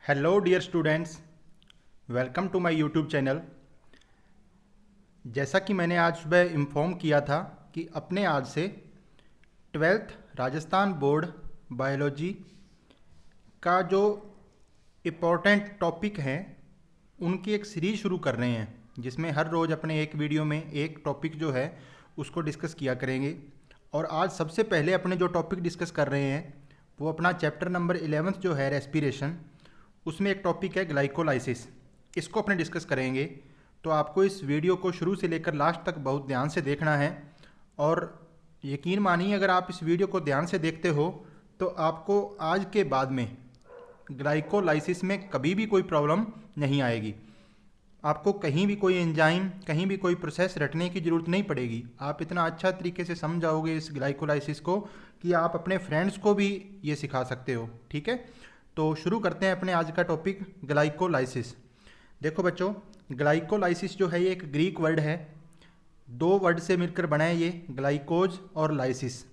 Hello dear students, welcome to my YouTube channel. जैसा कि मैंने आज सुबह इन्फॉर्म किया था कि अपने आज से 12th राजस्थान बोर्ड बायोलॉजी का जो इम्पोर्टेंट टॉपिक हैं उनकी एक सीरीज शुरू कर रहे हैं, जिसमें हर रोज़ अपने एक वीडियो में एक टॉपिक जो है उसको डिस्कस किया करेंगे। और आज सबसे पहले अपने जो टॉपिक डिस्कस कर रहे हैं वो अपना चैप्टर नंबर 11 जो है रेस्पिरेशन, उसमें एक टॉपिक है ग्लाइकोलाइसिस। इसको अपने डिस्कस करेंगे। तो आपको इस वीडियो को शुरू से लेकर लास्ट तक बहुत ध्यान से देखना है, और यकीन मानिए अगर आप इस वीडियो को ध्यान से देखते हो तो आपको आज के बाद में ग्लाइकोलाइसिस में कभी भी कोई प्रॉब्लम नहीं आएगी। आपको कहीं भी कोई एंजाइम, कहीं भी कोई प्रोसेस रटने की ज़रूरत नहीं पड़ेगी। आप इतना अच्छा तरीके से समझाओगे इस ग्लाइकोलाइसिस को कि आप अपने फ्रेंड्स को भी ये सिखा सकते हो। ठीक है, तो शुरू करते हैं अपने आज का टॉपिक ग्लाइकोलाइसिस। देखो बच्चों, ग्लाइकोलाइसिस जो है ये एक ग्रीक वर्ड है, दो वर्ड से मिलकर बना है ये, ग्लाइकोज और लाइसिस,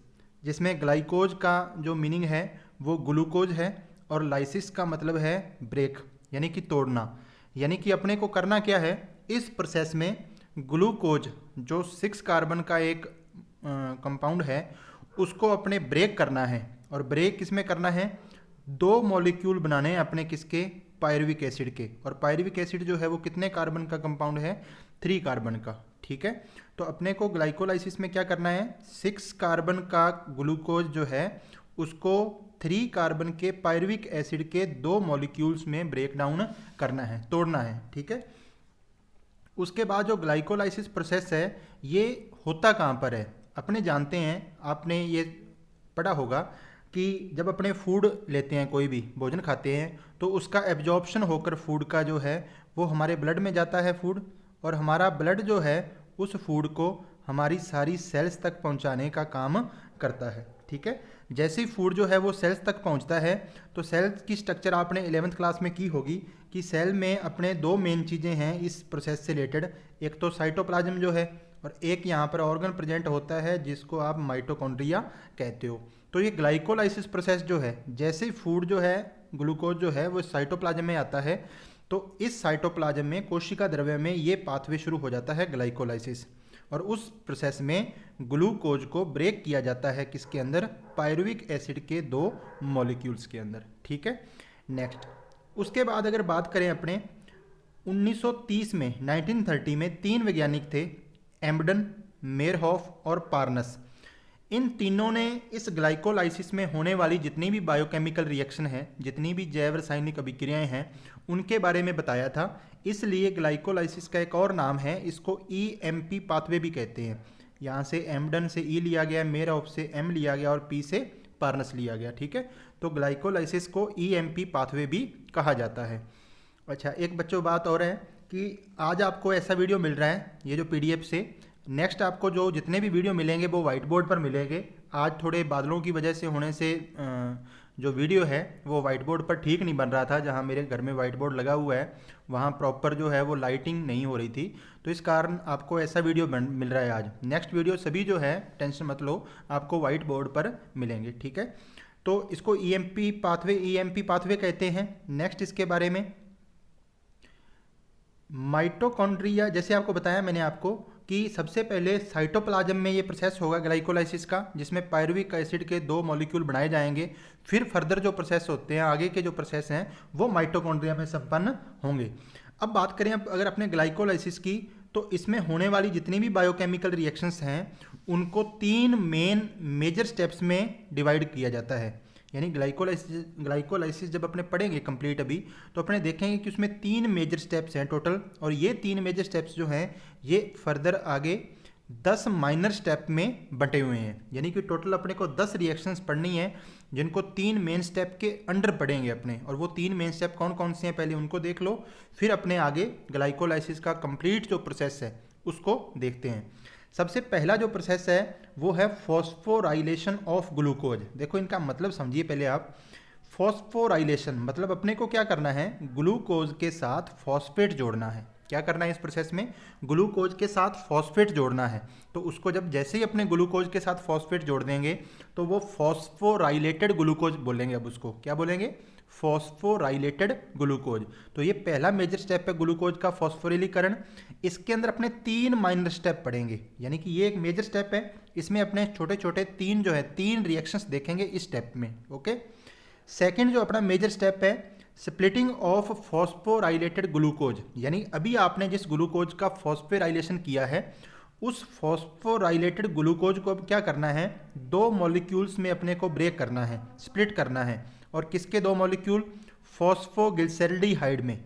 जिसमें ग्लाइकोज का जो मीनिंग है वो ग्लूकोज है और लाइसिस का मतलब है ब्रेक, यानी कि तोड़ना। यानी कि अपने को करना क्या है, इस प्रोसेस में ग्लूकोज जो 6 कार्बन का एक कंपाउंड है उसको अपने ब्रेक करना है। और ब्रेक किसमें करना है, 2 मॉलिक्यूल बनाने हैं अपने, किसके, पायरुविक एसिड के। और पायरुविक एसिड जो है वो कितने कार्बन का कंपाउंड है, 3 कार्बन का। ठीक है, तो अपने को ग्लाइकोलाइसिस में क्या करना है, 6 कार्बन का ग्लूकोज जो है उसको 3 कार्बन के पायरुविक एसिड के 2 मॉलिक्यूल्स में ब्रेक डाउन करना है, तोड़ना है। ठीक है, उसके बाद जो ग्लाइकोलाइसिस प्रोसेस है ये होता कहाँ पर है, अपने जानते हैं, आपने ये पढ़ा होगा कि जब अपने फूड लेते हैं, कोई भी भोजन खाते हैं, तो उसका एब्जॉर्प्शन होकर फूड का जो है वो हमारे ब्लड में जाता है फूड, और हमारा ब्लड जो है उस फूड को हमारी सारी सेल्स तक पहुंचाने का काम करता है। ठीक है, जैसे ही फूड जो है वो सेल्स तक पहुंचता है तो सेल्स की स्ट्रक्चर आपने 11th क्लास में की होगी कि सेल में अपने 2 मेन चीज़ें हैं इस प्रोसेस से रिलेटेड। एक तो साइटोप्लाज्म जो है, और एक यहाँ पर ऑर्गन प्रेजेंट होता है जिसको आप माइटोकॉन्ड्रिया कहते हो। तो ये ग्लाइकोलाइसिस प्रोसेस जो है, जैसे ही फूड जो है, ग्लूकोज जो है वो साइटोप्लाज्म में आता है, तो इस साइटोप्लाज्म में कोशिका द्रव्य में ये पाथवे शुरू हो जाता है ग्लाइकोलाइसिस। और उस प्रोसेस में ग्लूकोज को ब्रेक किया जाता है किसके अंदर, पायरुविक एसिड के 2 मॉलिक्यूल्स के अंदर। ठीक है, नेक्स्ट उसके बाद अगर बात करें अपने 1930 में, 1930 में 3 वैज्ञानिक थे, एम्बडन, मेयरहॉफ और पार्नस। इन तीनों ने इस ग्लाइकोलाइसिस में होने वाली जितनी भी बायोकेमिकल रिएक्शन है, जितनी भी जैव रासायनिक अभिक्रियाएं हैं, उनके बारे में बताया था। इसलिए ग्लाइकोलाइसिस का एक और नाम है, इसको EMP पाथवे भी कहते हैं। यहाँ से एम्बडन से E लिया गया, मेयरहॉफ से M लिया गया और P से पार्नस लिया गया। ठीक है, तो ग्लाइकोलाइसिस को EMP पाथवे भी कहा जाता है। अच्छा, एक बच्चों बात और है कि आज आपको ऐसा वीडियो मिल रहा है ये जो PDF से, नेक्स्ट आपको जो जितने भी वीडियो मिलेंगे वो व्हाइट बोर्ड पर मिलेंगे। आज थोड़े बादलों की वजह से होने से जो वीडियो है वो व्हाइट बोर्ड पर ठीक नहीं बन रहा था। जहाँ मेरे घर में व्हाइट बोर्ड लगा हुआ है वहाँ प्रॉपर जो है वो लाइटिंग नहीं हो रही थी, तो इस कारण आपको ऐसा वीडियो मिल रहा है आज। नेक्स्ट वीडियो सभी जो है, टेंशन मत लो, आपको व्हाइट बोर्ड पर मिलेंगे। ठीक है, तो इसको EMP पाथवे कहते हैं। नेक्स्ट इसके बारे में माइटोकॉन्ड्रिया, जैसे आपको बताया मैंने आपको कि सबसे पहले साइटोप्लाज्म में ये प्रोसेस होगा ग्लाइकोलाइसिस का, जिसमें पायरुविक एसिड के 2 मॉलिक्यूल बनाए जाएंगे। फिर फर्दर जो प्रोसेस होते हैं, आगे के जो प्रोसेस हैं, वो माइटोकॉन्ड्रिया में संपन्न होंगे। अब बात करें अगर अपने ग्लाइकोलाइसिस की, तो इसमें होने वाली जितनी भी बायोकेमिकल रिएक्शंस हैं उनको 3 मेन मेजर स्टेप्स में डिवाइड किया जाता है। यानी ग्लाइकोलाइसिस जब अपने पढ़ेंगे कंप्लीट अभी, तो अपने देखेंगे कि उसमें 3 मेजर स्टेप्स हैं टोटल, और ये 3 मेजर स्टेप्स जो हैं ये फर्दर आगे 10 माइनर स्टेप में बटे हुए हैं। यानी कि टोटल अपने को 10 रिएक्शंस पढ़नी है जिनको 3 मेन स्टेप के अंडर पढ़ेंगे अपने। और वो 3 मेन स्टेप कौन कौन से हैं पहले उनको देख लो, फिर अपने आगे ग्लाइकोलाइसिस का कंप्लीट जो प्रोसेस है उसको देखते हैं। सबसे पहला जो प्रोसेस है वो है फॉस्फोराइलेशन ऑफ ग्लूकोज। देखो इनका मतलब समझिए पहले आप। फॉस्फोराइलेशन मतलब अपने को क्या करना है, ग्लूकोज के साथ फॉस्फेट जोड़ना है। क्या करना है इस प्रोसेस में, ग्लूकोज के साथ फॉस्फेट जोड़ना है। तो उसको जब जैसे ही अपने ग्लूकोज के साथ फॉस्फेट जोड़ देंगे तो वो फॉस्फोराइलेटेड ग्लूकोज बोलेंगे। अब उसको क्या बोलेंगे, फॉस्फोराइलेटेड ग्लूकोज। तो ये पहला मेजर स्टेप है ग्लूकोज का फॉस्फोरिलीकरण। इसके अंदर अपने 3 माइनर स्टेप पढ़ेंगे, यानी कि ये एक मेजर स्टेप है, इसमें अपने छोटे छोटे 3 रिएक्शंस देखेंगे इस स्टेप में। ओके, सेकंड जो अपना मेजर स्टेप है स्प्लिटिंग ऑफ फॉस्फोराइलेटेड ग्लूकोज, यानी अभी आपने जिस ग्लूकोज का फॉस्फोराइलेशन किया है उस फॉस्फोराइलेटेड ग्लूकोज को अब क्या करना है, 2 मॉलिक्यूल्स में अपने को ब्रेक करना है, स्प्लिट करना है। और किसके 2 मॉलिक्यूल, फॉस्फोग्लिसरल्डिहाइड में,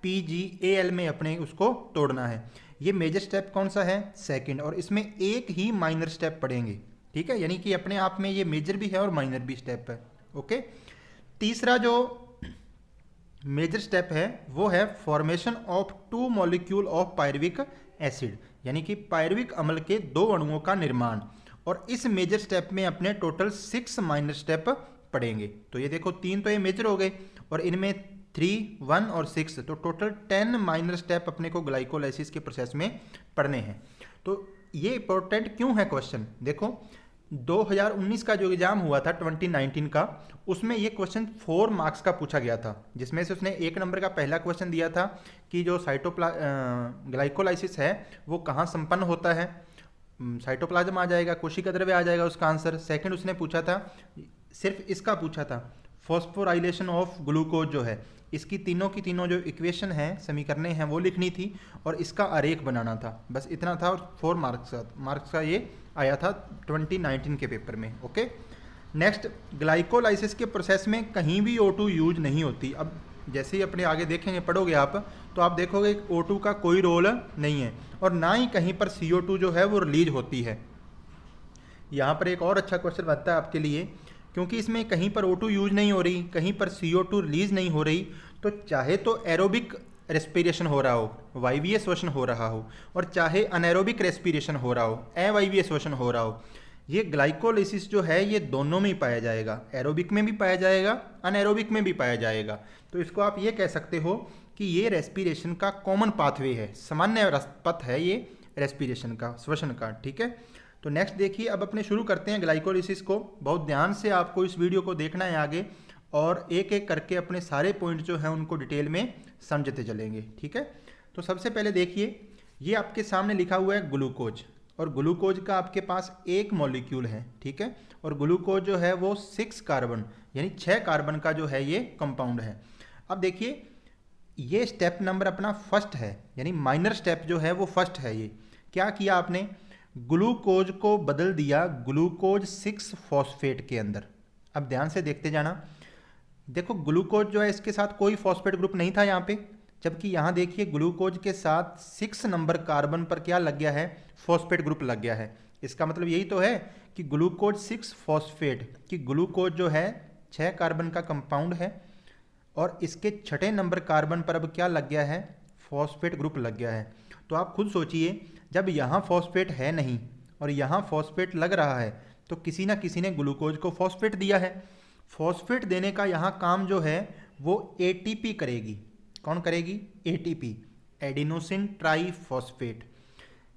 PgAl में अपने उसको तोड़ना है। ये मेजर स्टेप कौन सा है, सेकंड, और इसमें एक ही माइनर स्टेप पढ़ेंगे। ठीक है, यानी कि अपने आप में ये मेजर भी है और माइनर भी स्टेप है। ओके, तीसरा जो मेजर स्टेप है वो है formation of 2 molecule of pyruvic acid, यानी कि पायरुविक अम्ल के 2 अणुओं का निर्माण। और इस मेजर स्टेप में अपने टोटल 6 माइनर स्टेप पढ़ेंगे। तो ये देखो 3 तो ये मेजर हो गए और इनमें 3, 1 और 6, तो टोटल 10 माइनर स्टेप अपने को ग्लाइकोलाइसिस के प्रोसेस में पढ़ने हैं। तो ये इंपॉर्टेंट क्यों है क्वेश्चन, देखो 2019 का जो एग्जाम हुआ था 2019 का, उसमें ये क्वेश्चन 4 मार्क्स का पूछा गया था, जिसमें से उसने 1 नंबर का पहला क्वेश्चन दिया था कि जो ग्लाइकोलाइसिस है वो कहाँ संपन्न होता है, साइटोप्लाज्म आ जाएगा, कोशिका द्रव्य आ जाएगा उसका आंसर। सेकंड उसने पूछा था, सिर्फ इसका पूछा था, फॉस्फोराइलेशन ऑफ ग्लूकोज जो है, इसकी तीनों की तीनों जो इक्वेशन है, समीकरणें हैं, वो लिखनी थी और इसका आरेख बनाना था, बस इतना था। और 4 मार्क्स का ये आया था 2019 के पेपर में। ओके, नेक्स्ट, ग्लाइकोलाइसिस के प्रोसेस में कहीं भी O2 यूज नहीं होती। अब जैसे ही अपने आगे देखेंगे, पढ़ोगे आप, तो आप देखोगे O2 का कोई रोल नहीं है और ना ही कहीं पर CO2 जो है वो रिलीज होती है। यहाँ पर एक और अच्छा क्वेश्चन बनता है आपके लिए, क्योंकि इसमें कहीं पर O2 यूज नहीं हो रही, कहीं पर CO2 रिलीज नहीं हो रही, तो चाहे तो एरोबिक रेस्पिरेशन हो रहा हो, वायवीय श्वसन हो रहा हो, और चाहे अनएरोबिक रेस्पिरेशन हो रहा हो, अवायवीय श्वसन हो रहा हो, ये ग्लाइकोलाइसिस जो है ये दोनों में ही पाया जाएगा, एरोबिक में भी पाया जाएगा, अनएरोबिक में भी पाया जाएगा। तो इसको आप ये कह सकते हो कि ये रेस्पिरेशन का कॉमन पाथवे है, सामान्य पथ है ये रेस्पिरेशन का, श्वसन का। ठीक है, तो नेक्स्ट देखिए, अब अपने शुरू करते हैं ग्लाइकोलाइसिस को। बहुत ध्यान से आपको इस वीडियो को देखना है आगे, और एक एक करके अपने सारे पॉइंट जो हैं उनको डिटेल में समझते चलेंगे। ठीक है, तो सबसे पहले देखिए, ये आपके सामने लिखा हुआ है ग्लूकोज, और ग्लूकोज का आपके पास एक मॉलिक्यूल है। ठीक है, और ग्लूकोज जो है वो 6 कार्बन यानी 6 कार्बन का जो है ये कंपाउंड है। अब देखिए, ये स्टेप नंबर अपना फर्स्ट है, यानी माइनर स्टेप जो है वो फर्स्ट है। ये क्या किया आपने, ग्लूकोज को बदल दिया ग्लूकोज 6 फॉस्फेट के अंदर। अब ध्यान से देखते जाना, देखो ग्लूकोज जो है इसके साथ कोई फॉस्फेट ग्रुप नहीं था यहाँ पे, जबकि यहाँ देखिए ग्लूकोज के साथ 6 नंबर कार्बन पर क्या लग गया है, फॉस्फेट ग्रुप लग गया है। इसका मतलब यही तो है कि ग्लूकोज 6 फॉस्फेट, कि ग्लूकोज जो है 6 कार्बन का कंपाउंड है और इसके 6ठे नंबर कार्बन पर अब क्या लग गया है, फॉस्फेट ग्रुप लग गया है। तो आप खुद सोचिए, जब यहाँ फॉस्फेट है नहीं और यहाँ फॉस्फेट लग रहा है, तो किसी ना किसी ने ग्लूकोज को फॉस्फेट दिया है। फॉस्फेट देने का यहाँ काम जो है वो ATP करेगी। कौन करेगी, ATP, एडिनोसिन ट्राईफॉस्फेट।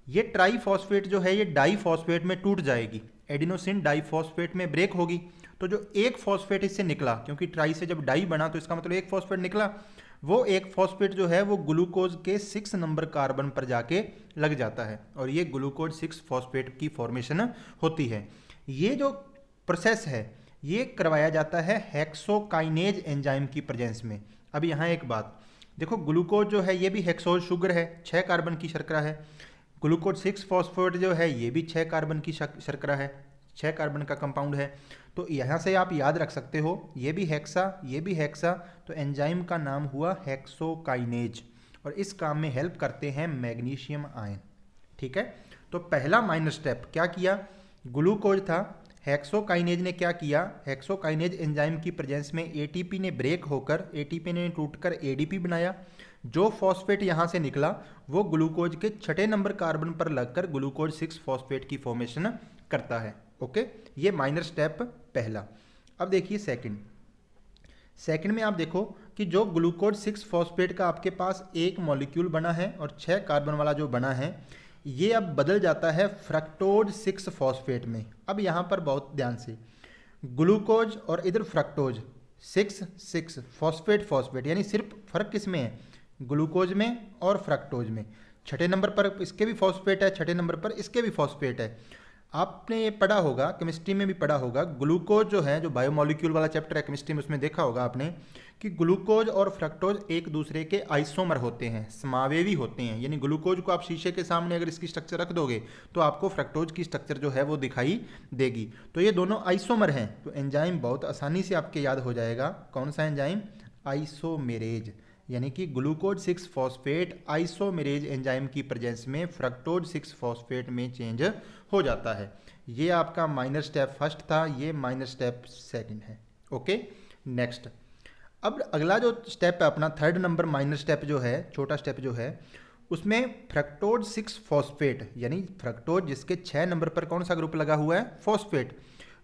ये ट्राईफॉस्फेट जो है ये डाईफॉस्फेट में टूट जाएगी, एडिनोसिन डाईफॉस्फेट में ब्रेक होगी। तो जो एक फॉस्फेट इससे निकला, क्योंकि ट्राई से जब डाई बना तो इसका मतलब एक फॉस्फेट निकला, वो एक फॉस्फेट जो है वो ग्लूकोज के 6 नंबर कार्बन पर जाके लग जाता है और ये ग्लूकोज 6 फॉस्फेट की फॉर्मेशन होती है। ये जो प्रोसेस है ये करवाया जाता है हेक्सोकाइनेज एंजाइम की प्रेजेंस में। अब यहाँ एक बात देखो, ग्लूकोज जो है ये भी हेक्सोज शुगर है, 6 कार्बन की शर्करा है। ग्लूकोज 6 फॉस्फेट जो है ये भी 6 कार्बन की शर्करा है, 6 कार्बन का कंपाउंड है। तो यहाँ से आप याद रख सकते हो, ये भी हेक्सा, ये भी हेक्सा, तो एंजाइम का नाम हुआ हेक्सोकाइनेज और इस काम में हेल्प करते हैं मैग्नीशियम आयन। ठीक है, तो पहला माइनर स्टेप क्या किया, ग्लूकोज था, हेक्सोकाइनेज ने क्या किया, हेक्सोकाइनेज एंजाइम की प्रेजेंस में ATP ने ब्रेक होकर, ATP ने टूटकर ADP बनाया। जो फॉस्फेट यहाँ से निकला वो ग्लूकोज के 6ठे नंबर कार्बन पर लगकर ग्लूकोज 6 फॉस्फेट की फॉर्मेशन करता है। ओके, ये माइनर स्टेप पहला। अब देखिए सेकंड में आप देखो कि जो ग्लूकोज 6 फॉस्फेट का आपके पास एक मॉलिक्यूल बना है और 6 कार्बन वाला जो बना है ये अब बदल जाता है फ्रक्टोज 6 फॉस्फेट में। अब यहाँ पर बहुत ध्यान से, ग्लूकोज और इधर फ्रक्टोज, 6 फॉस्फेट फॉस्फेट, यानी सिर्फ फर्क किस में है, ग्लूकोज में और फ्रक्टोज में। छठे नंबर पर इसके भी फॉस्फेट है, छठे नंबर पर इसके भी फॉस्फेट है। आपने ये पढ़ा होगा, केमिस्ट्री में भी पढ़ा होगा, ग्लूकोज जो है, जो बायोमोलिक्यूल वाला चैप्टर है केमिस्ट्री में, उसमें देखा होगा आपने कि ग्लूकोज और फ्रक्टोज एक दूसरे के आइसोमर होते हैं, समावेवी होते हैं। यानी ग्लूकोज को आप शीशे के सामने अगर इसकी स्ट्रक्चर रख दोगे तो आपको फ्रक्टोज की स्ट्रक्चर जो है वो दिखाई देगी। तो ये दोनों आइसोमर हैं। तो एंजाइम बहुत आसानी से आपके याद हो जाएगा। कौन सा एंजाइम? आइसोमेरेज, यानी कि ग्लूकोज 6 फॉस्फेट आइसोमेरेज एंजाइम की प्रेजेंस में फ्रक्टोज 6 फॉस्फेट में चेंज हो जाता है। ये आपका माइनर स्टेप फर्स्ट था, ये माइनर स्टेप सेकंड है। Okay, next. अब अगला जो स्टेप है अपना, थर्ड नंबर माइनर स्टेप जो है, छोटा स्टेप जो है, उसमें फ्रक्टोज 6 फॉस्फेट, यानी फ्रक्टोज जिसके 6 नंबर पर कौन सा ग्रुप लगा हुआ है, फॉस्फेट,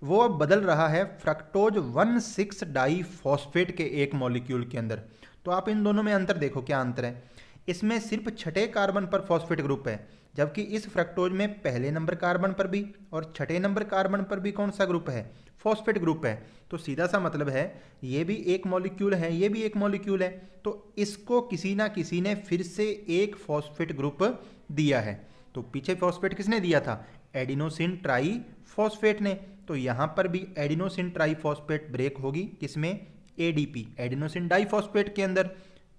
वो अब बदल रहा है फ्रक्टोज 1,6 डाई फॉस्फेट के एक मॉलिक्यूल के अंदर। तो आप इन दोनों में अंतर देखो, क्या अंतर है। इसमें सिर्फ छठे कार्बन पर फॉस्फेट ग्रुप है, जबकि इस फ्रक्टोज में पहले नंबर कार्बन पर भी और छठे नंबर कार्बन पर भी कौन सा ग्रुप है, फॉस्फेट ग्रुप है। तो सीधा सा मतलब है, ये भी एक मॉलिक्यूल है, ये भी एक मॉलिक्यूल है, तो इसको किसी ना किसी ने फिर से एक फॉस्फेट ग्रुप दिया है। तो पीछे फॉस्फेट किसने दिया था, एडिनोसिन ट्राई फॉस्फेट ने। तो यहां पर भी एडिनोसिन ट्राई फॉस्फेट ब्रेक होगी, किसमें, एडीपी, एडिनोसिन डाइफॉस्फेट के अंदर।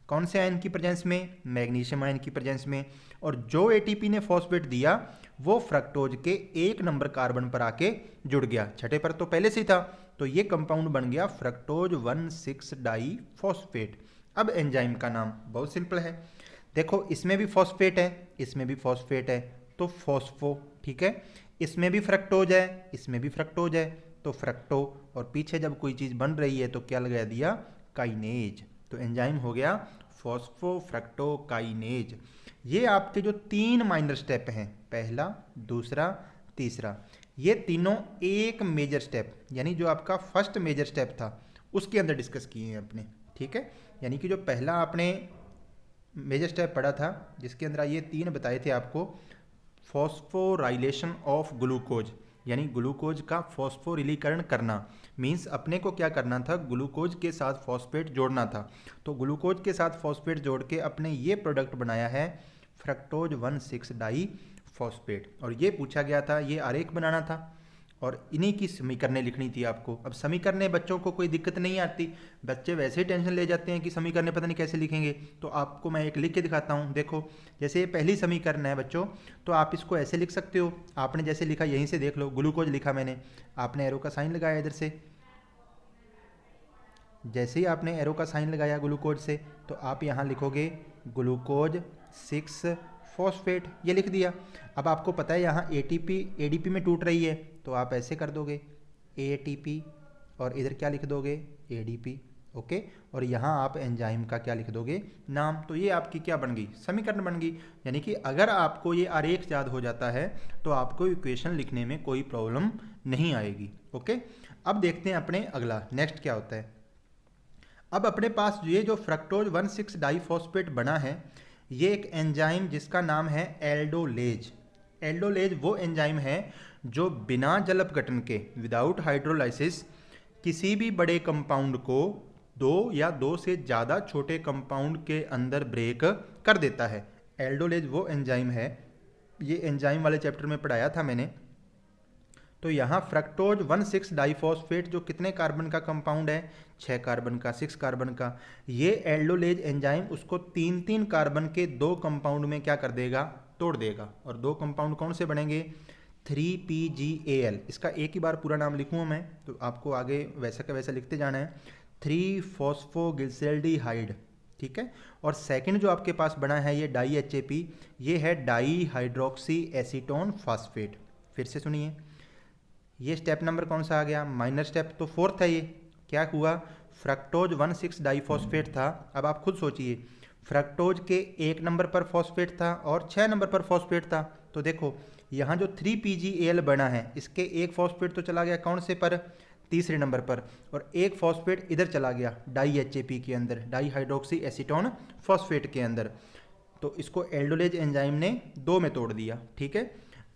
कौन से आयन की प्रेजेंस में, मैग्नीशियम आयन की प्रेजेंस में। और जो एटीपी ने फॉस्फेट दिया वो फ्रक्टोज के एक नंबर कार्बन पर आके जुड़ गया, छठे पर तो पहले से ही था। तो ये कंपाउंड बन गया फ्रक्टोज 1,6 डाई फॉस्फेट। अब एंजाइम का नाम बहुत सिंपल है, देखो इसमें भी फॉस्फेट है, इसमें भी फॉस्फेट है, तो फॉस्फो, ठीक है। इसमें भी फ्रक्टोज है, इसमें भी फ्रक्टोज है, तो फ्रक्टो। और पीछे जब कोई चीज़ बन रही है तो क्या लगा दिया, काइनेज। तो एंजाइम हो गया फॉस्फोफ्रक्टोकाइनेज। ये आपके जो 3 माइनर स्टेप हैं, पहला, दूसरा, तीसरा, ये तीनों एक मेजर स्टेप, यानी जो आपका फर्स्ट मेजर स्टेप था उसके अंदर डिस्कस किए हैं अपने, ठीक है। यानी कि जो पहला आपने मेजर स्टेप पढ़ा था जिसके अंदर ये 3 बताए थे आपको, फॉस्फोराइलेशन ऑफ ग्लूकोज, यानी ग्लूकोज का फॉस्फोरिलीकरण करना, मींस अपने को क्या करना था, ग्लूकोज के साथ फॉस्फेट जोड़ना था। तो ग्लूकोज के साथ फॉस्फेट जोड़ के अपने ये प्रोडक्ट बनाया है फ्रक्टोज 1,6 डाई फॉस्फेट। और ये पूछा गया था, ये आरेख बनाना था और इन्हीं की समीकरणें लिखनी थी आपको। अब समीकरणें बच्चों को कोई दिक्कत नहीं आती, बच्चे वैसे ही टेंशन ले जाते हैं कि समीकरणें पता नहीं कैसे लिखेंगे। तो आपको मैं एक लिख के दिखाता हूँ, देखो जैसे ये पहली समीकरण है बच्चों, तो आप इसको ऐसे लिख सकते हो, आपने जैसे लिखा यहीं से देख लो, ग्लूकोज लिखा मैंने, आपने एरो का साइन लगाया इधर से, जैसे ही आपने एरो का साइन लगाया ग्लूकोज से, तो आप यहाँ लिखोगे ग्लूकोज 6 फॉस्फेट, ये लिख दिया। अब आपको पता है यहाँ एटीपी एडीपी में टूट रही है, तो आप ऐसे कर दोगे एटीपी और इधर क्या लिख दोगे, एडीपी, ओके। और यहाँ आप एंजाइम का क्या लिख दोगे, नाम। तो ये आपकी क्या बन गई, समीकरण बन गई। यानी कि अगर आपको ये आरेख याद हो जाता है तो आपको इक्वेशन लिखने में कोई प्रॉब्लम नहीं आएगी, ओके। अब देखते हैं अपने अगला, नेक्स्ट क्या होता है। अब अपने पास ये जो फ्रक्टोज 1,6 डाइफॉस्फेट बना है, ये एक एंजाइम जिसका नाम है एल्डोलेज। एल्डोलेज वो एंजाइम है जो बिना जल अपघटन के, विदाउट हाइड्रोलाइसिस, किसी भी बड़े कंपाउंड को 2 या 2 से ज़्यादा छोटे कंपाउंड के अंदर ब्रेक कर देता है। एल्डोलेज वो एंजाइम है, ये एंजाइम वाले चैप्टर में पढ़ाया था मैंने। तो यहाँ फ्रक्टोज 1,6 डाइफॉस्फेट जो कितने कार्बन का कंपाउंड है, 6 कार्बन का, 6 कार्बन का, ये एल्डोलेज एंजाइम उसको 3-3 कार्बन के 2 कंपाउंड में क्या कर देगा, तोड़ देगा। और 2 कंपाउंड कौन से बनेंगे, 3PGAL। इसका एक ही बार पूरा नाम लिखूँ मैं, तो आपको आगे वैसा का वैसा लिखते जाना है, 3-फॉस्फोग्लिसरल्डिहाइड, ठीक है। और सेकंड जो आपके पास बना है ये डाई HAP, ये है डाई हाइड्रोक्सी एसीटोन फास्फेट। फिर से सुनिए, ये स्टेप नंबर कौन सा आ गया, माइनर स्टेप, तो फोर्थ है ये। क्या हुआ, फ्रक्टोज 1,6 डाइफॉस्फेट था। अब आप खुद सोचिए, फ्रक्टोज के 1 नंबर पर फॉस्फेट था और 6 नंबर पर फॉस्फेट था। तो देखो यहाँ जो 3PGAL बना है, इसके एक फॉस्फेट तो चला गया कौन से पर, तीसरे नंबर पर, और एक फॉस्फेट इधर चला गया डाई HAP के अंदर, डाई हाइड्रोक्सी एसीटोन फॉस्फेट के अंदर। तो इसको एल्डोलेज एंजाइम ने 2 में तोड़ दिया, ठीक है।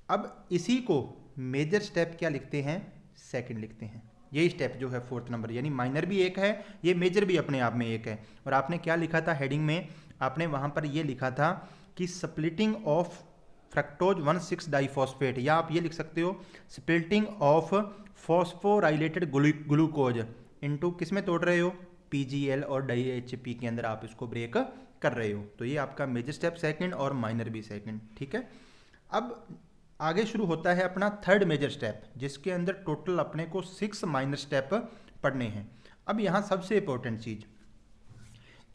अब इसी को मेजर स्टेप क्या लिखते हैं, सेकंड लिखते हैं, ये स्टेप जो है फोर्थ नंबर, यानी माइनर भी एक है, ये मेजर भी अपने आप में एक है। और आपने क्या लिखा था हेडिंग में, आपने वहाँ पर ये लिखा था कि स्प्लिटिंग ऑफ फ्रक्टोज 1,6 डाइफॉस्फेट, या आप ये लिख सकते हो splitting of phosphorylated glucose into किस में तोड़ रहे हो, PGL और DHP के अंदर आप इसको ब्रेक कर रहे हो। तो ये आपका मेजर स्टेप सेकंड और माइनर भी सेकंड, ठीक है। अब आगे शुरू होता है अपना थर्ड मेजर स्टेप, जिसके अंदर टोटल अपने को 6 माइनर स्टेप पढ़ने हैं। अब यहाँ सबसे इंपॉर्टेंट चीज,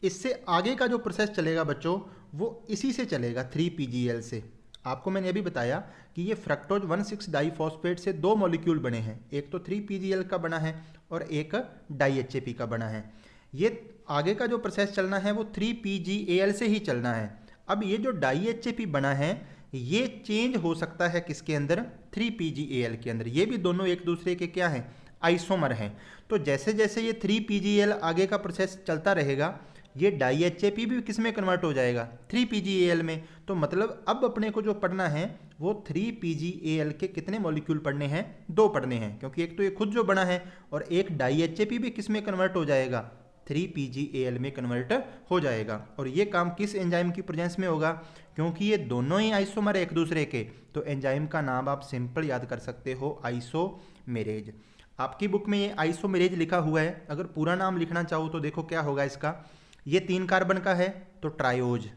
इससे आगे का जो प्रोसेस चलेगा बच्चों वो इसी से चलेगा 3PGL से। आपको मैंने अभी बताया कि ये फ्रक्टोज 1,6 डाइफॉस्फेट से 2 मॉलिक्यूल बने हैं, एक तो 3PGL का बना है और एक DHAP का बना है। ये आगे का जो प्रोसेस चलना है वो 3PGAL से ही चलना है। अब ये जो DHAP बना है ये चेंज हो सकता है किसके अंदर, 3PGAL के अंदर। ये भी दोनों एक दूसरे के क्या हैं, आइसोमर हैं। तो जैसे जैसे ये 3PGAL आगे का प्रोसेस चलता रहेगा ये DHAP भी किस में कन्वर्ट हो जाएगा, 3PGAL में। तो मतलब अब अपने को जो पढ़ना है वो 3PGAL के कितने मॉलिक्यूल पढ़ने हैं, 2 पढ़ने हैं, क्योंकि एक तो ये खुद जो बना है और एक DHAP भी किस में कन्वर्ट हो जाएगा, 3PGAL में कन्वर्ट हो जाएगा। और ये काम किस एंजाइम की प्रेजेंस में होगा, क्योंकि ये दोनों ही आइसोमर है एक दूसरे के, तो एंजाइम का नाम आप सिंपल याद कर सकते हो, आइसोमेरेज। आपकी बुक में ये आइसोमेरेज लिखा हुआ है, अगर पूरा नाम लिखना चाहो तो देखो क्या होगा इसका, ये 3 कार्बन का है तो ट्रायोज,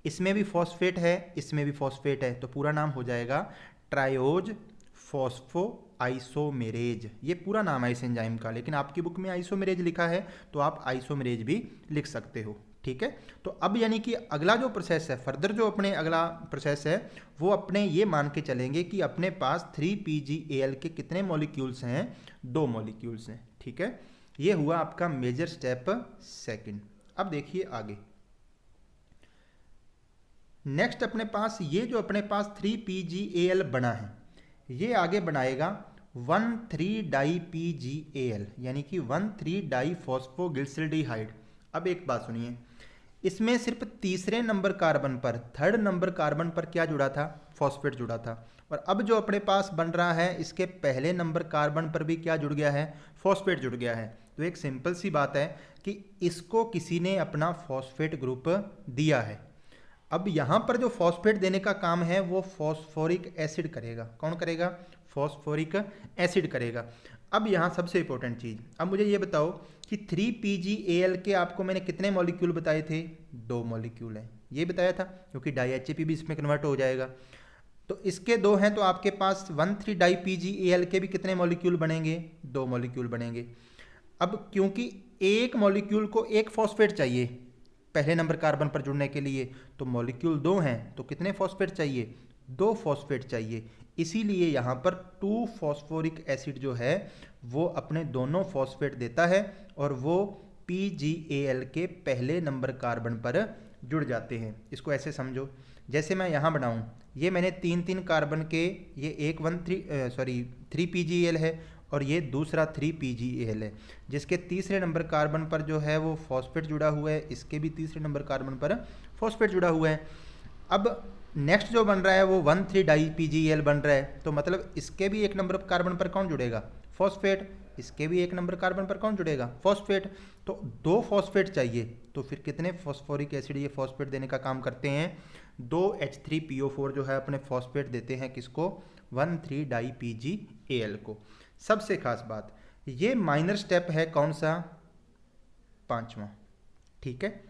इसमें भी फॉस्फेट है इसमें भी फॉस्फेट है, तो पूरा नाम हो जाएगा ट्रायोज फॉस्फो आइसोमेरेज। ये पूरा नाम है इस एंजाइम का, लेकिन आपकी बुक में आइसोमेरेज लिखा है तो आप आइसोमेरेज भी लिख सकते हो, ठीक है। तो अब यानी कि अगला जो प्रोसेस है, फर्दर जो अपने अगला प्रोसेस है वो अपने ये मान के चलेंगे कि अपने पास 3PGAL के कितने मॉलिक्यूल्स हैं, 2 मॉलिक्यूल्स हैं, ठीक है। ये हुआ आपका मेजर स्टेप सेकंड। अब देखिए आगे, नेक्स्ट अपने पास ये जो अपने पास 3PGAL बना है ये आगे बनाएगा 1,3-DiPGAL, यानी कि 1,3-डाइफॉस्फोगिल्सिल्डिहाइड। अब एक बात सुनिए, इसमें सिर्फ तीसरे नंबर कार्बन पर, थर्ड नंबर कार्बन पर क्या जुड़ा था, फॉस्फेट जुड़ा था। और अब जो अपने पास बन रहा है इसके पहले नंबर कार्बन पर भी क्या जुड़ गया है, फॉस्फेट जुड़ गया है। तो एक सिंपल सी बात है कि इसको किसी ने अपना फॉस्फेट ग्रुप दिया है। अब यहाँ पर जो फॉस्फेट देने का काम है वो फॉस्फोरिक एसिड करेगा। कौन करेगा, फॉस्फोरिक एसिड करेगा। अब यहाँ सबसे इंपॉर्टेंट चीज़, अब मुझे ये बताओ कि 3PGAL के आपको मैंने कितने मॉलिक्यूल बताए थे, 2 मॉलिक्यूल हैं, ये बताया था, क्योंकि DHAP भी इसमें कन्वर्ट हो जाएगा। तो इसके 2 हैं, तो आपके पास 1,3-DiPGAL के भी कितने मॉलिक्यूल बनेंगे, 2 मॉलिक्यूल बनेंगे। अब क्योंकि एक मॉलिक्यूल को एक फॉस्फेट चाहिए पहले नंबर कार्बन पर जुड़ने के लिए, तो मॉलिक्यूल 2 हैं तो कितने फॉस्फेट चाहिए, 2 फॉस्फेट चाहिए। इसीलिए यहाँ पर 2 फॉस्फोरिक एसिड जो है वो अपने दोनों फॉस्फेट देता है और वो PGAL के पहले नंबर कार्बन पर जुड़ जाते हैं। इसको ऐसे समझो, जैसे मैं यहाँ बनाऊँ, ये मैंने 3 कार्बन के, ये एक 3PGAL है और ये दूसरा 3PGAL है, जिसके तीसरे नंबर कार्बन पर जो है वो फॉस्फेट जुड़ा हुआ है, इसके भी तीसरे नंबर कार्बन पर फॉस्फेट जुड़ा हुआ है। अब नेक्स्ट जो बन रहा है वो 1,3-DiPGAL बन रहा है, तो मतलब इसके भी एक नंबर कार्बन पर कौन जुड़ेगा, फॉस्फेट, इसके भी एक नंबर कार्बन पर कौन जुड़ेगा, फॉस्फेट। तो 2 फॉस्फेट चाहिए, तो फिर कितने फॉस्फोरिक एसिड ये फॉस्फेट देने का काम करते हैं, 2 H3PO4 जो है अपने फॉस्फेट देते हैं किसको, 1,3-DiPGAL को। सबसे खास बात, ये माइनर स्टेप है कौन सा, 5वां, ठीक है।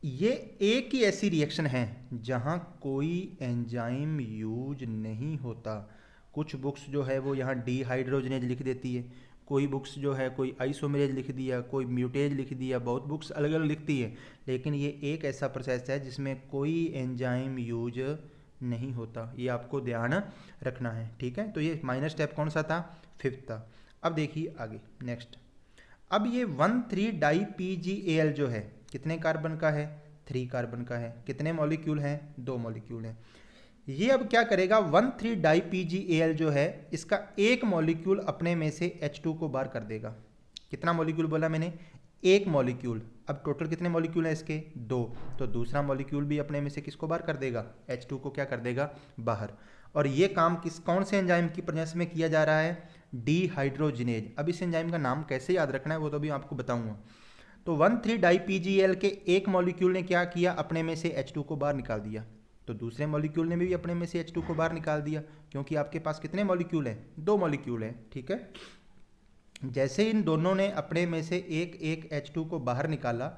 ये एक ही ऐसी रिएक्शन है जहां कोई एंजाइम यूज नहीं होता। कुछ बुक्स जो है वो यहाँ डिहाइड्रोजनेज लिख देती है, कोई बुक्स जो है कोई आइसोमेरेज लिख दिया, कोई म्यूटेज लिख दिया, बहुत बुक्स अलग अलग लिखती है, लेकिन ये एक ऐसा प्रोसेस है जिसमें कोई एंजाइम यूज नहीं होता। ये आपको ध्यान रखना है, ठीक है। तो ये माइनर स्टेप कौन सा था, 5th था। अब देखिए आगे नेक्स्ट, अब ये 1,3-DiPGAL जो है कितने कार्बन का है, 3 कार्बन का है, कितने मॉलिक्यूल हैं, 2 मॉलिक्यूल हैं। ये अब क्या करेगा, 1,3-DiPGAL जो है इसका एक मॉलिक्यूल अपने में से H2 को बाहर कर देगा। कितना मॉलिक्यूल बोला मैंने, एक मॉलिक्यूल। अब टोटल कितने मॉलिक्यूल हैं इसके, 2, तो दूसरा मॉलिक्यूल भी अपने में से किसको बाहर कर देगा, H2 को क्या कर देगा बाहर। और ये काम कौन से एंजाइम की प्रेजेंस में किया जा रहा है? डिहाइड्रोजिनेज। अब इस एंजाइम का नाम कैसे याद रखना है वो तो भी आपको बताऊंगा। तो 1,3-डाई-PgAl के एक मॉलिक्यूल ने क्या किया, अपने में से H2 को बाहर निकाल दिया, तो दूसरे मॉलिक्यूल ने भी अपने में से H2 को बाहर निकाल दिया, क्योंकि आपके पास कितने मॉलिक्यूल हैं? 2 मॉलिक्यूल हैं, ठीक है। जैसे इन दोनों ने अपने में से एक एक H2 को बाहर निकाला,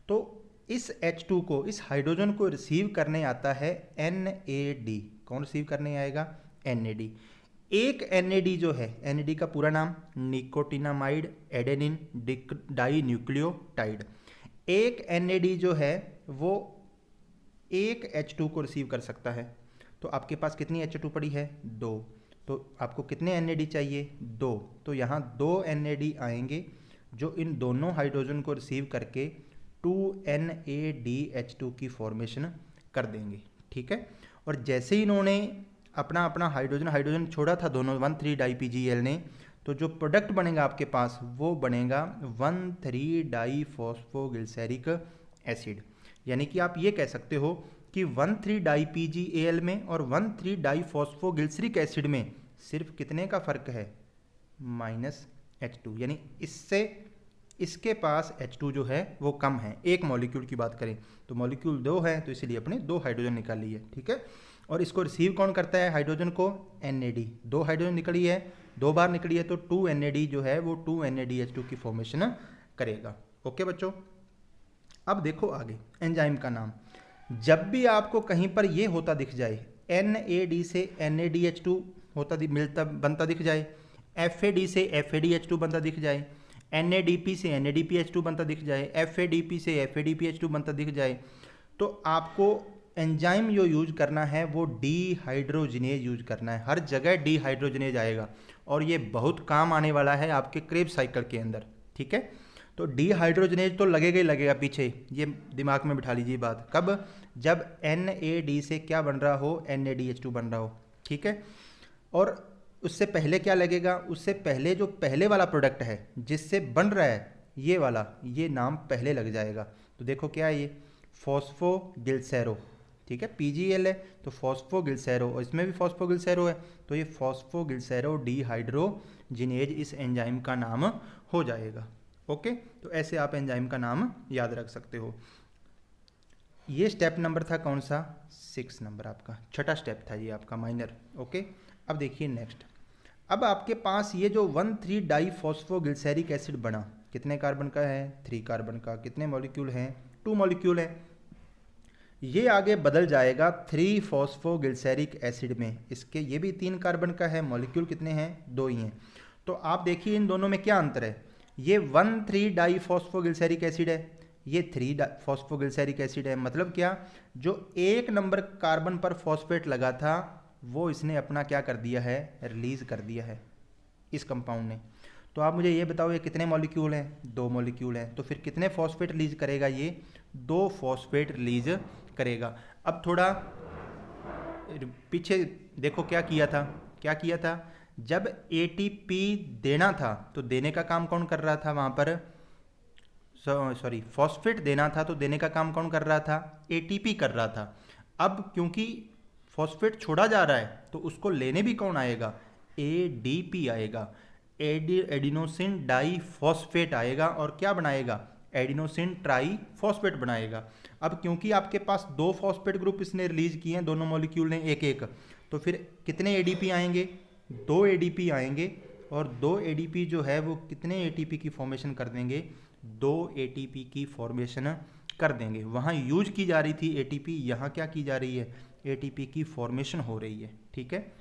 तो इस H2 को, इस हाइड्रोजन को रिसीव करने आता है NAD। कौन रिसीव करने आएगा? NAD। एक NAD जो है, NAD का पूरा नाम निकोटिनामाइड एडेनिन डाई न्यूक्लियोटाइड। एक NAD जो है वो एक H2 को रिसीव कर सकता है। तो आपके पास कितनी H2 पड़ी है? 2। तो आपको कितने NAD चाहिए? 2। तो यहाँ 2 NAD आएंगे जो इन दोनों हाइड्रोजन को रिसीव करके 2NADH2 की फॉर्मेशन कर देंगे, ठीक है। और जैसे ही इन्होंने अपना अपना हाइड्रोजन छोड़ा था दोनों 1,3-डाई-PgAl ने, तो जो प्रोडक्ट बनेगा आपके पास वो बनेगा 1,3-डाईफॉस्फोग्लिसरिक एसिड। यानी कि आप ये कह सकते हो कि 1,3-डाई-PgAl में और 1,3-डाईफॉस्फोग्लिसरिक एसिड में सिर्फ कितने का फर्क है? -H2। यानी इससे इसके पास H2 जो है वो कम है। एक मॉलिक्यूल की बात करें तो मॉलिक्यूल 2 है, तो इसलिए अपने 2 हाइड्रोजन निकाल लिए, ठीक है। और इसको रिसीव कौन करता है हाइड्रोजन को? NAD। 2 हाइड्रोजन निकली है, 2 बार निकली है, तो 2NAD जो है वो 2NADH2 की फॉर्मेशन करेगा। ओके बच्चों, अब देखो आगे एंजाइम का नाम। जब भी आपको कहीं पर ये होता दिख जाए, NAD से NADH2 बनता दिख जाए, FAD से FADH2 बनता दिख जाए, NADP से NADPH2 बनता दिख जाए, FADP से FADPH2 बनता दिख जाए, तो आपको एंजाइम जो यूज करना है वो डिहाइड्रोजिनेज यूज करना है। हर जगह डिहाइड्रोजिनेज आएगा और ये बहुत काम आने वाला है आपके क्रेब्स साइकिल के अंदर, ठीक है। तो डिहाइड्रोजिनेज तो लगेगा ही लगेगा पीछे, ये दिमाग में बिठा लीजिए बात। कब? जब NAD से क्या बन रहा हो? NADH2 बन रहा हो, ठीक है। और उससे पहले क्या लगेगा? उससे पहले जो पहले वाला प्रोडक्ट है जिससे बन रहा है ये वाला, ये नाम पहले लग जाएगा। तो देखो क्या है ये? फॉस्फोग्लिसैरो, ठीक है। PgAl है तो फॉस्फोग्लिसैरो, और इसमें भी फॉस्फोग्लिसैरो है, तो ये फॉस्फोग्लिसैरो डिहाइड्रोजिनेज इस एंजाइम का नाम हो जाएगा। ओके, तो ऐसे आप एंजाइम का नाम याद रख सकते हो। ये स्टेप नंबर था कौन सा? 6 नंबर, आपका छठा स्टेप था ये आपका माइनर। ओके, अब देखिए नेक्स्ट। अब आपके पास ये जो 1,3-डाईफॉस्फोग्लिसरिक एसिड बना, कितने कार्बन का है? 3 कार्बन का। कितने मॉलिक्यूल हैं? 2 मॉलिक्यूल है। ये आगे बदल जाएगा 3-फॉस्फोग्लिसरिक एसिड में। इसके ये भी 3 कार्बन का है, मॉलिक्यूल कितने हैं? 2 ही हैं। तो आप देखिए इन दोनों में क्या अंतर है। ये 1,3-डाईफॉस्फोग्लिसरिक एसिड है, ये 3-फॉस्फोग्लिसरिक एसिड है। मतलब क्या? जो 1 नंबर कार्बन पर फॉस्फेट लगा था वो इसने अपना क्या कर दिया है? रिलीज कर दिया है इस कंपाउंड ने। तो आप मुझे ये बताओ ये कितने मॉलिक्यूल हैं? 2 मॉलिक्यूल हैं। तो फिर कितने फॉस्फेट रिलीज करेगा ये? 2 फॉस्फेट रिलीज करेगा। अब थोड़ा पीछे देखो क्या किया था। जब ATP देना था तो देने का काम कौन कर रहा था वहाँ पर? सॉरी, फॉस्फेट देना था तो देने का काम कौन कर रहा था? ATP कर रहा था। अब क्योंकि फॉस्फेट छोड़ा जा रहा है तो उसको लेने भी कौन आएगा? ADP आएगा, एडिनोसिन डाईफॉस्फेट आएगा, और क्या बनाएगा? एडिनोसिन ट्राईफॉस्फेट बनाएगा। अब क्योंकि आपके पास 2 फॉस्फेट ग्रुप इसने रिलीज किए हैं, दोनों मॉलिक्यूल ने एक एक, तो फिर कितने ADP आएंगे? 2 ADP आएंगे, और 2 ADP जो है वो कितने ATP की फॉर्मेशन कर देंगे? 2 ATP की फॉर्मेशन कर देंगे। वहाँ यूज की जा रही थी ATP, यहाँ क्या की जा रही है? ATP की फॉर्मेशन हो रही है, ठीक है।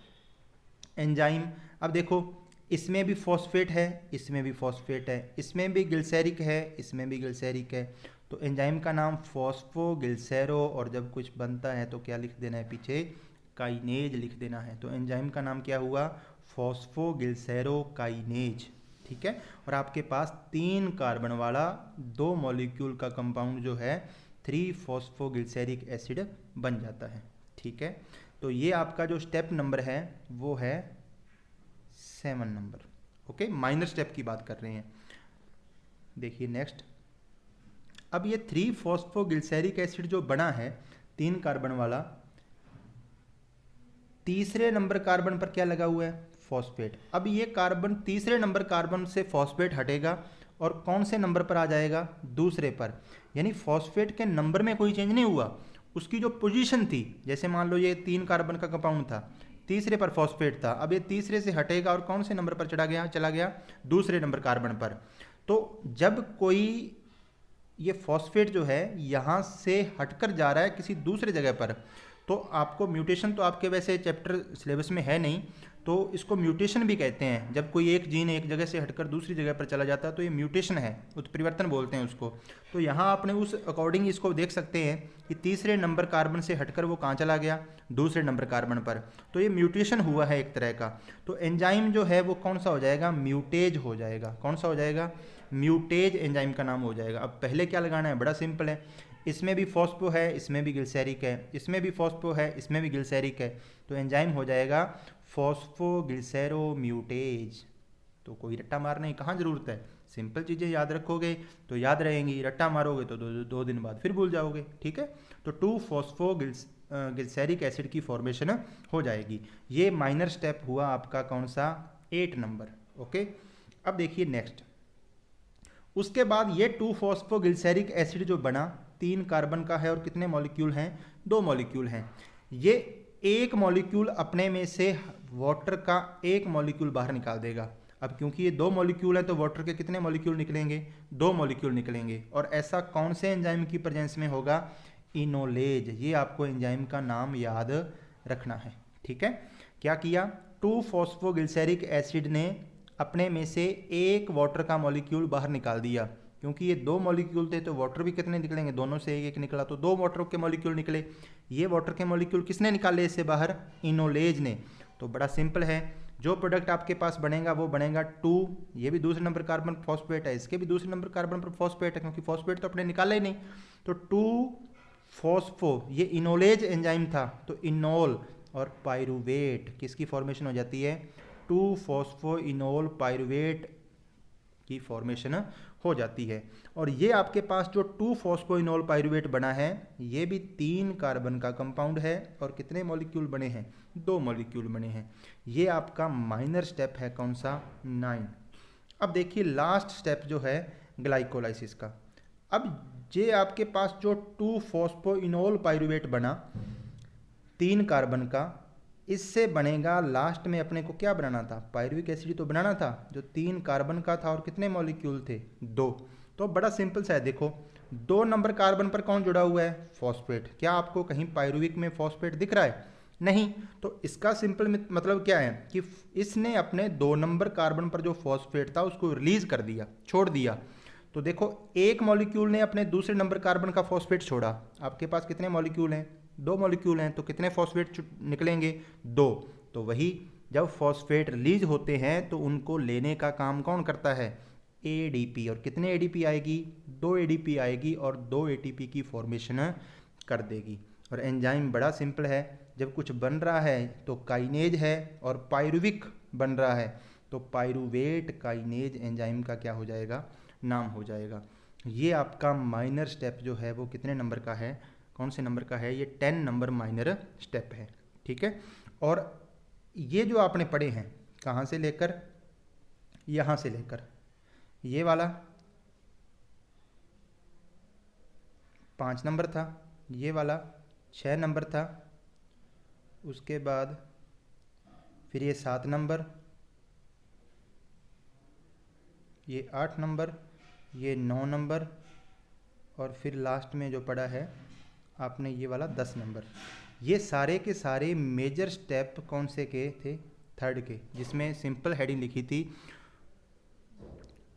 एंजाइम, अब देखो इसमें भी फॉस्फेट है, इसमें भी फॉस्फेट है, इसमें भी ग्लिसरिक है, इसमें भी ग्लिसरिक है। तो एंजाइम का नाम फॉस्फोग्लिसैरो, और जब कुछ बनता है तो क्या लिख देना है पीछे? काइनेज लिख देना है। तो एंजाइम का नाम क्या हुआ? फॉस्फोग्लिसैरो काइनेज, ठीक है। और आपके पास 3 कार्बन वाला 2 मॉलिक्यूल का कंपाउंड जो है 3-फॉस्फोग्लिसरिक एसिड बन जाता है, ठीक है। तो ये आपका जो स्टेप नंबर है वो है 7 नंबर। ओके, माइनर स्टेप की बात कर रहे हैं। देखिए नेक्स्ट। अब ये 3-फॉस्फोग्लिसरिक एसिड जो बना है 3 कार्बन वाला, तीसरे नंबर कार्बन पर क्या लगा हुआ है? फॉस्फेट। अब ये कार्बन तीसरे नंबर कार्बन से फॉस्फेट हटेगा और कौन से नंबर पर आ जाएगा? दूसरे पर। यानी फॉस्फेट के नंबर में कोई चेंज नहीं हुआ, उसकी जो पोजीशन थी, जैसे मान लो ये 3 कार्बन का कंपाउंड था, तीसरे पर फॉस्फेट था, अब ये तीसरे से हटेगा और कौन से नंबर पर चला गया? दूसरे नंबर कार्बन पर। तो जब कोई ये फॉस्फेट जो है यहाँ से हटकर जा रहा है किसी दूसरे जगह पर, तो आपको म्यूटेशन तो आपके वैसे चैप्टर सिलेबस में है नहीं, तो इसको म्यूटेशन भी कहते हैं। जब कोई एक जीन एक जगह से हटकर दूसरी जगह पर चला जाता है तो ये म्यूटेशन है, उत्परिवर्तन बोलते हैं उसको। तो यहाँ आपने उस अकॉर्डिंग इसको देख सकते हैं कि तीसरे नंबर कार्बन से हटकर वो कहाँ चला गया? दूसरे नंबर कार्बन पर। तो ये म्यूटेशन हुआ है एक तरह का। तो एंजाइम जो है वो कौन सा हो जाएगा? म्यूटेज हो जाएगा। कौन सा हो जाएगा? म्यूटेज एंजाइम का नाम हो जाएगा। अब पहले क्या लगाना है? बड़ा सिंपल है, इसमें भी फॉस्फो है, इसमें भी ग्लिसैरिक है, इसमें भी फॉस्फो है, इसमें भी ग्लिसैरिक है, तो एंजाइम हो जाएगा फॉस्फोग्लिसैरोम्यूटेज। तो कोई रट्टा मारने की कहाँ ज़रूरत है, सिंपल चीज़ें याद रखोगे तो याद रहेंगी, रट्टा मारोगे तो दो दिन बाद फिर भूल जाओगे। ठीक है, तो 2-फॉस्फोग्लिसैरिक एसिड की फॉर्मेशन हो जाएगी। ये माइनर स्टेप हुआ आपका कौन सा? 8 नंबर। ओके, अब देखिए नेक्स्ट। उसके बाद ये 2-फॉस्फोग्लिसैरिक एसिड जो बना, 3 कार्बन का है और कितने मॉलिक्यूल हैं? 2 मॉलिक्यूल हैं। ये एक मॉलिक्यूल अपने में से वाटर का एक मॉलिक्यूल बाहर निकाल देगा। अब क्योंकि ये 2 मॉलिक्यूल है तो वाटर के कितने मॉलिक्यूल निकलेंगे? 2 मॉलिक्यूल निकलेंगे। और ऐसा कौन से एंजाइम की प्रेजेंस में होगा? इनोलेज। ये आपको एंजाइम का नाम याद रखना है। ठीक है, क्या किया? 2-फॉस्फोग्लिसैरिक एसिड ने अपने में से एक वाटर का मॉलिक्यूल बाहर निकाल दिया। क्योंकि ये 2 मॉलिक्यूल थे तो वाटर भी कितने निकलेंगे? दोनों से एक एक निकला, तो 2 वाटर के मॉलिक्यूल निकले। ये वाटर के मॉलिक्यूल किसने निकाले इससे बाहर? इनोलेज ने। तो बड़ा सिंपल है, जो प्रोडक्ट आपके पास बनेगा वो बनेगा 2, ये भी दूसरे नंबर कार्बन फॉस्फेट है, इसके भी दूसरे नंबर कार्बन पर फॉस्फेट है, क्योंकि फॉस्फेट तो अपने निकाला ही नहीं। तो 2-फॉस्फो, ये इनोलेज एंजाइम था, तो इनोल और पायरुवेट किसकी फॉर्मेशन हो जाती है? 2-फॉस्फो इनोल पायरुवेट की फॉर्मेशन हो जाती है। और ये आपके पास जो 2-फॉस्फोइनोल पायरुवेट बना है, ये भी 3 कार्बन का कंपाउंड है और कितने मॉलिक्यूल बने हैं? 2 मॉलिक्यूल बने हैं। ये आपका माइनर स्टेप है कौन सा? 9। अब देखिए लास्ट स्टेप जो है ग्लाइकोलाइसिस का। अब ये आपके पास जो 2-फॉस्फोइनोल पायरुवेट बना 3 कार्बन का, इससे बनेगा लास्ट में अपने को क्या बनाना था? पायरुविक एसिड तो बनाना था, जो 3 कार्बन का था और कितने मॉलिक्यूल थे? 2। तो बड़ा सिंपल सा है, देखो 2 नंबर कार्बन पर कौन जुड़ा हुआ है? फॉस्फेट। क्या आपको कहीं पायरुविक में फॉस्फेट दिख रहा है? नहीं। तो इसका सिंपल मतलब क्या है कि इसने अपने 2 नंबर कार्बन पर जो फॉस्फेट था उसको रिलीज कर दिया, छोड़ दिया। तो देखो एक मॉलिक्यूल ने अपने दूसरे नंबर कार्बन का फॉस्फेट छोड़ा, आपके पास कितने मॉलिक्यूल हैं? 2 मॉलिक्यूल हैं, तो कितने फॉस्फेट निकलेंगे? 2। तो वही जब फॉस्फेट रिलीज होते हैं तो उनको लेने का काम कौन करता है? एडीपी। और कितने एडीपी आएगी? 2 एडीपी आएगी और 2 एटीपी की फॉर्मेशन कर देगी। और एंजाइम बड़ा सिंपल है, जब कुछ बन रहा है तो काइनेज है, और पायरुविक बन रहा है तो पायरुवेट काइनेज एंजाइम का क्या हो जाएगा? नाम हो जाएगा। ये आपका माइनर स्टेप जो है वो कितने नंबर का है? कौन से नंबर का है? ये 10 नंबर माइनर स्टेप है। ठीक है, और ये जो आपने पढ़े हैं कहाँ से लेकर यहाँ से लेकर, ये वाला 5 नंबर था, ये वाला 6 नंबर था, उसके बाद फिर ये 7 नंबर, ये 8 नंबर, ये 9 नंबर, और फिर लास्ट में जो पड़ा है आपने ये वाला 10 नंबर। ये सारे के सारे मेजर स्टेप कौन से के थे? 3rd के, जिसमें सिंपल हेडिंग लिखी थी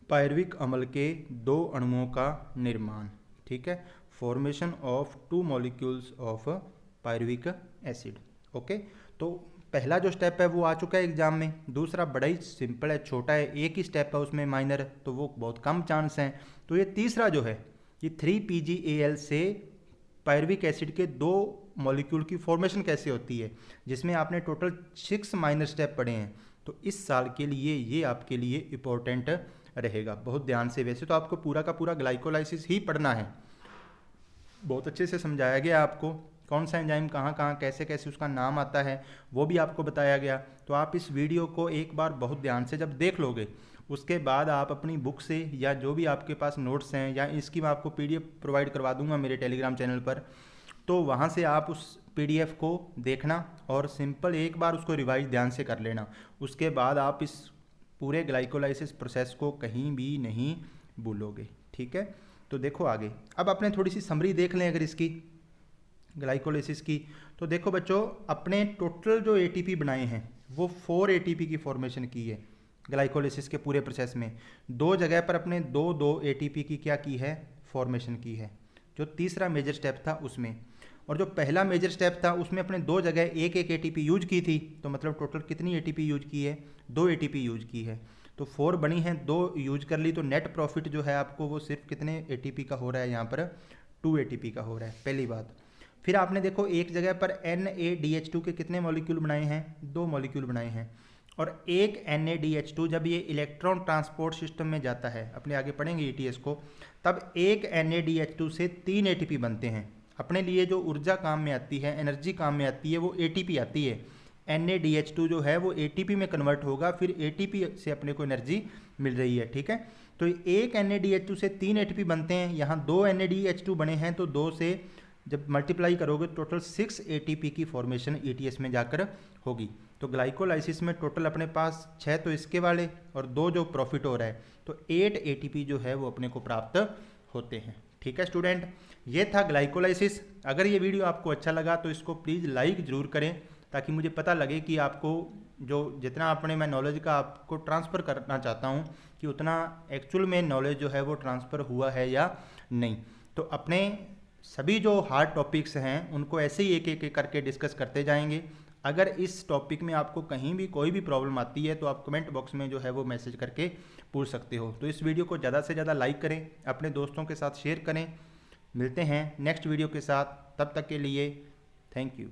पायरुविक अम्ल के 2 अणुओं का निर्माण। ठीक है, formation of 2 molecules of pyruvic acid. Okay, तो पहला जो स्टेप है वो आ चुका है एग्जाम में। दूसरा बड़ा ही सिंपल है, छोटा है, एक ही स्टेप है उसमें माइनर, तो वो बहुत कम चांस हैं। तो ये तीसरा जो है ये 3PgAl से पायरुविक एसिड के 2 मॉलिक्यूल की फॉर्मेशन कैसे होती है, जिसमें आपने टोटल 6 माइनर स्टेप पढ़े हैं। तो इस साल के लिए ये आपके लिए इम्पोर्टेंट रहेगा, बहुत ध्यान से। वैसे तो आपको पूरा का पूरा ग्लाइकोलाइसिस ही पढ़ना है, बहुत अच्छे से समझाया गया आपको, कौन सा एंजाइम कहाँ कहाँ कैसे कैसे उसका नाम आता है वो भी आपको बताया गया। तो आप इस वीडियो को एक बार बहुत ध्यान से जब देख लोगे, उसके बाद आप अपनी बुक से या जो भी आपके पास नोट्स हैं, या इसकी मैं आपको पीडीएफ प्रोवाइड करवा दूंगा मेरे टेलीग्राम चैनल पर, तो वहाँ से आप उस पीडीएफ को देखना और सिंपल एक बार उसको रिवाइज ध्यान से कर लेना। उसके बाद आप इस पूरे ग्लाइकोलाइसिस प्रोसेस को कहीं भी नहीं भूलोगे। ठीक है, तो देखो आगे अब अपने थोड़ी सी समरी देख लें अगर इसकी ग्लाइकोलाइसिस की। तो देखो बच्चों, अपने टोटल जो एटीपी बनाए हैं वो 4 एटीपी की फॉर्मेशन की है ग्लाइकोलाइसिस के पूरे प्रोसेस में। 2 जगह पर अपने 2 एटीपी की क्या की है, फॉर्मेशन की है, जो तीसरा मेजर स्टेप था उसमें। और जो पहला मेजर स्टेप था उसमें अपने 2 जगह 1 एटीपी यूज की थी। तो मतलब टोटल कितनी एटीपी यूज की है, 2 एटीपी यूज की है। तो 4 बनी है, 2 यूज कर ली, तो नेट प्रॉफिट जो है आपको वो सिर्फ कितने एटीपी का हो रहा है, यहाँ पर 2 एटीपी का हो रहा है, पहली बात। फिर आपने देखो एक जगह पर NADH2 के कितने मॉलिक्यूल बनाए हैं, 2 मॉलिक्यूल बनाए हैं। और एक NADH2 जब ये इलेक्ट्रॉन ट्रांसपोर्ट सिस्टम में जाता है, अपने आगे पढ़ेंगे ETS को, तब एक NADH2 से 3 ATP बनते हैं। अपने लिए जो ऊर्जा काम में आती है, एनर्जी काम में आती है, वो ATP आती है। NADH2 जो है वो ATP में कन्वर्ट होगा, फिर ATP से अपने को एनर्जी मिल रही है। ठीक है, तो एक NADH2 से 3 ATP बनते हैं, यहाँ 2 NADH2 बने हैं, तो 2 से जब मल्टीप्लाई करोगे टोटल 6 ATP की फॉर्मेशन ETS में जाकर होगी। तो ग्लाइकोलाइसिस में टोटल अपने पास 6 तो इसके वाले और 2 जो प्रॉफिट हो रहा है, तो 8 ATP जो है वो अपने को प्राप्त होते हैं। ठीक है स्टूडेंट, ये था ग्लाइकोलाइसिस। अगर ये वीडियो आपको अच्छा लगा तो इसको प्लीज़ लाइक ज़रूर करें, ताकि मुझे पता लगे कि आपको जो जितना अपने मैं नॉलेज का आपको ट्रांसफ़र करना चाहता हूँ कि उतना एक्चुअल में नॉलेज जो है वो ट्रांसफ़र हुआ है या नहीं। तो अपने सभी जो हार्ड टॉपिक्स हैं उनको ऐसे ही एक एक करके डिस्कस करते जाएंगे। अगर इस टॉपिक में आपको कहीं भी कोई भी प्रॉब्लम आती है तो आप कमेंट बॉक्स में जो है वो मैसेज करके पूछ सकते हो। तो इस वीडियो को ज़्यादा से ज़्यादा लाइक करें, अपने दोस्तों के साथ शेयर करें। मिलते हैं नेक्स्ट वीडियो के साथ, तब तक के लिए थैंक यू।